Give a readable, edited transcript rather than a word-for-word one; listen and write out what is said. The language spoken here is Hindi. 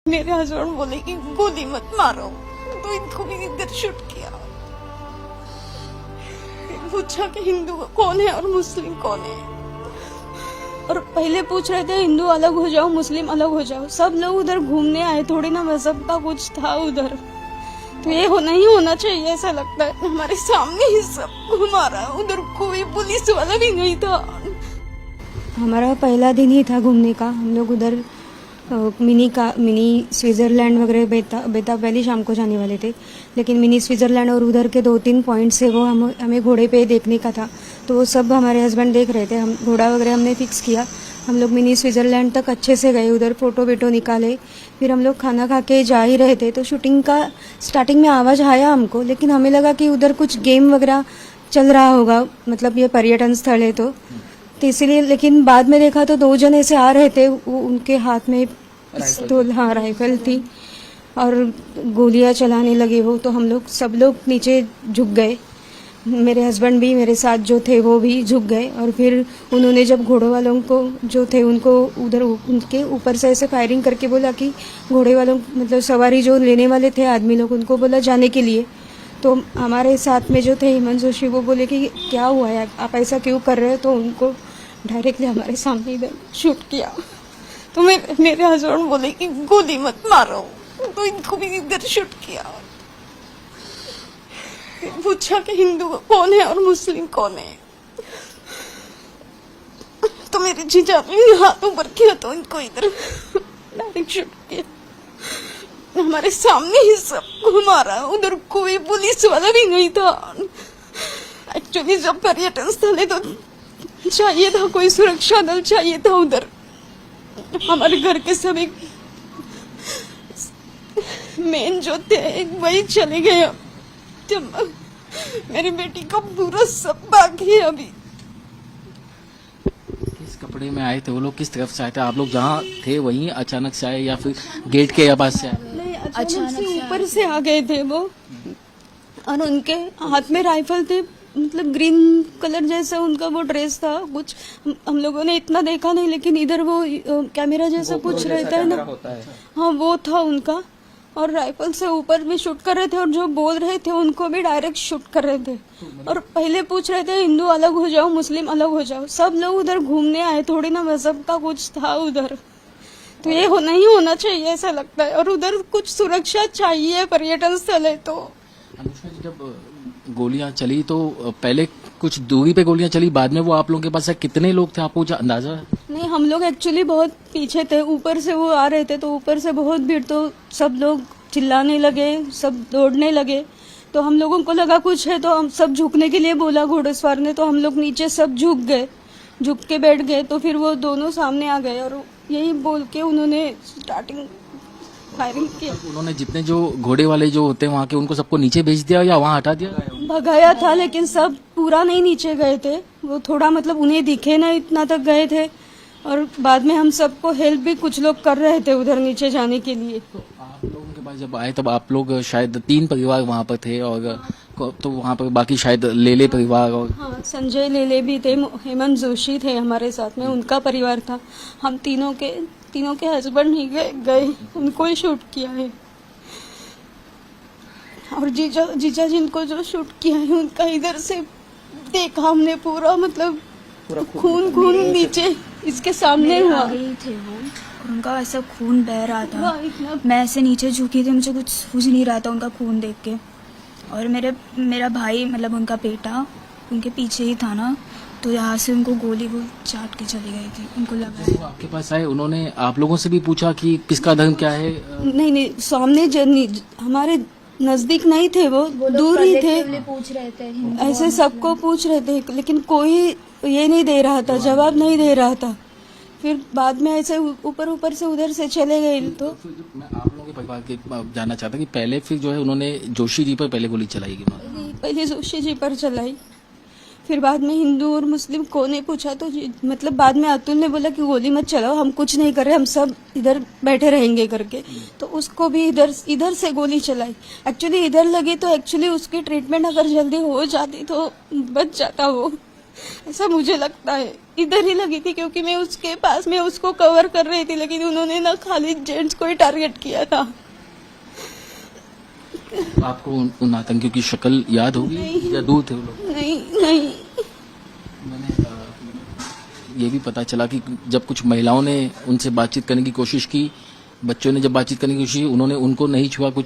मेरे हस्बैंड बोले कि गोली मत मारो, तो इनको भी इधर शूट किया। पूछा कि हिंदू कौन है और मुस्लिम कौन है, और पहले पूछ रहे थे हिंदू अलग हो जाओ मुस्लिम अलग हो जाओ। सब लोग उधर घूमने आए, थोड़ी ना मजहब का कुछ था उधर, तो ये नहीं होना चाहिए ऐसा लगता है। हमारे सामने ही सब घुमा रहा है, उधर कोई पुलिस वाला भी नहीं था। हमारा पहला दिन ही था घूमने का। हम लोग उधर मिनी स्विट्ज़रलैंड वगैरह बेताब वैली शाम को जाने वाले थे, लेकिन मिनी स्विट्ज़रलैंड और उधर के 2-3 पॉइंट्स है वो हमें घोड़े पे देखने का था, तो वो सब हमारे हस्बैंड देख रहे थे। हम घोड़ा वगैरह हमने फिक्स किया। हम लोग मिनी स्विट्ज़रलैंड तक अच्छे से गए, उधर फ़ोटो वीटो निकाले। फिर हम लोग खाना खा के जा ही रहे थे, तो शूटिंग का स्टार्टिंग में आवाज़ आया हमको, लेकिन हमें लगा कि उधर कुछ गेम वगैरह चल रहा होगा, मतलब ये पर्यटन स्थल है तो इसीलिए। लेकिन बाद में देखा तो 2 जन ऐसे आ रहे थे, वो उनके हाथ में पिस्तौल, हाँ राइफल थी, और गोलियां चलाने लगे वो। तो हम लोग सब लोग नीचे झुक गए, मेरे हस्बैंड भी, मेरे साथ जो थे वो भी झुक गए। और फिर उन्होंने जब घोड़े वालों को जो थे उनको उधर उनके ऊपर से ऐसे फायरिंग करके बोला कि घोड़े वालों मतलब सवारी जो लेने वाले थे आदमी लोग, उनको बोला जाने के लिए। तो हमारे साथ में जो थे हेमंत जोशी, वो बोले कि क्या हुआ है, आप ऐसा क्यों कर रहे हो, तो उनको डायरेक्टली हमारे सामने इधर शूट किया। तो मेरे हस्बैंड बोले कि गोली मत मारो, तो इनको भी इधर शूट किया। पूछा कि हिंदू कौन है और मुस्लिम कौन है, तो मेरे जीजा ने हाथ ऊपर किया तो इनको इधर डायरेक्ट शूट किया। हमारे सामने ही सब घुमा रहा है, उधर कोई पुलिस वाला भी नहीं था। एक्चुअली जब पर्यटन स्थल है तो चाहिए था कोई सुरक्षा दल चाहिए था उधर। हमारे घर के सभी मेन जो थे वही चले गए। जब मेरी बेटी का पूरा सब बाकी है अभी। किस कपड़े में आए थे वो लोग, किस तरफ से आए थे? आप लोग जहाँ थे वहीं अचानक से आए या फिर गेट के पास से आए? नहीं, अचानक से ऊपर से आ गए थे वो, और उनके हाथ में राइफल थे, मतलब ग्रीन कलर जैसा उनका वो ड्रेस था कुछ। हम लोगों ने इतना देखा नहीं, लेकिन इधर वो कैमरा जैसा कुछ रहता है ना, हाँ वो था उनका। और राइफल से ऊपर भी शूट कर रहे थे, और जो बोल रहे थे उनको भी डायरेक्ट शूट कर रहे थे। और पहले पूछ रहे थे हिंदू अलग हो जाओ मुस्लिम अलग हो जाओ। सब लोग उधर घूमने आए, थोड़ी ना मजहब का कुछ था उधर, तो ये नहीं होना चाहिए ऐसा लगता है। और उधर कुछ सुरक्षा चाहिए, पर्यटन स्थल है तो। अनुष्का जी, जब गोलियां चली तो पहले कुछ दूरी पे गोलियां चली, बाद में वो आप लोगों के पास कितने लोग थे, आपको कुछ अंदाजा है? नहीं, हम लोग एक्चुअली बहुत पीछे थे, ऊपर से वो आ रहे थे तो ऊपर से बहुत भीड़, तो सब लोग चिल्लाने लगे, सब दौड़ने लगे। तो हम लोगों को लगा कुछ है, तो हम सब झुकने के लिए बोला घोड़सवार ने, तो हम लोग नीचे सब झुक गए, झुक के बैठ गए। तो फिर वो दोनों सामने आ गए और यही बोल के उन्होंने स्टार्टिंग फायरिंग किया। उन्होंने जितने जो घोड़े वाले जो होते हैं वहाँ के, उनको सबको नीचे भेज दिया या वहाँ हटा दिया? भगाया था, लेकिन सब पूरा नहीं नीचे गए थे, वो थोड़ा मतलब उन्हें दिखे ना इतना तक गए थे। और बाद में हम सबको हेल्प भी कुछ लोग कर रहे थे उधर नीचे जाने के लिए। तो आप लोगों के पास जब आए तब आप लोग शायद 3 परिवार वहाँ पर थे, और तो वहाँ पर बाकी शायद लेले परिवार और हाँ, संजय लेले भी थे, हेमंत जोशी थे हमारे साथ में, उनका परिवार था। हम तीनों के हस्बैंड ही गए, उनको ही शूट किया है। और जीजा जिनको जो शूट किया है उनका इधर से देखा हमने पूरा, मतलब खून नीचे इसके सामने हुआ। गई थे वो, और उनका ऐसा खून बह रहा था। मैं ऐसे नीचे झुकी थी, मुझे कुछ सूझ नहीं रहा था उनका खून देख के। और मेरा भाई, मतलब उनका बेटा, उनके पीछे ही था ना, तो यहाँ से उनको गोली वो चाट के चली गई थी। उनको लगा वो आपके पास आए, उन्होंने आप लोगों से भी पूछा कि किसका धर्म क्या है? नहीं, सामने हमारे नजदीक नहीं थे, वो दूर ही थे, पूछ रहे थे, ऐसे सबको पूछ रहे थे, लेकिन कोई ये नहीं दे रहा था, जवाब नहीं दे रहा था। फिर बाद में ऐसे ऊपर से उधर से चले गए। तो मैं आप लोगों के परिवार के जानना चाहता कि पहले फिर जो है उन्होंने जोशी जी पर पहले गोली चलाई उन्होंने? पहले जोशी जी पर चलाई, फिर बाद में हिंदू और मुस्लिम को ने पूछा, तो मतलब बाद में अतुल ने बोला कि गोली मत चलाओ, हम कुछ नहीं कर रहे, हम सब इधर बैठे रहेंगे करके। तो उसको भी इधर से गोली चलाई। एक्चुअली इधर लगी तो एक्चुअली उसकी ट्रीटमेंट अगर जल्दी हो जाती तो बच जाता वो। ऐसा मुझे लगता है। इधर ही लगी थी क्योंकि मैं उसके पास में उसको कवर कर रही थी, लेकिन उन्होंने ना खाली जेंट्स को ही टारगेट किया था। आपको उन आतंकियों की शक्ल याद होगी या दूर थे वो लोग? नहीं नहीं, मैंने ये भी पता चला कि जब कुछ महिलाओं ने उनसे बातचीत करने की कोशिश की, बच्चों ने जब बातचीत करने की कोशिश की, उन्होंने उनको नहीं छुआ, कुछ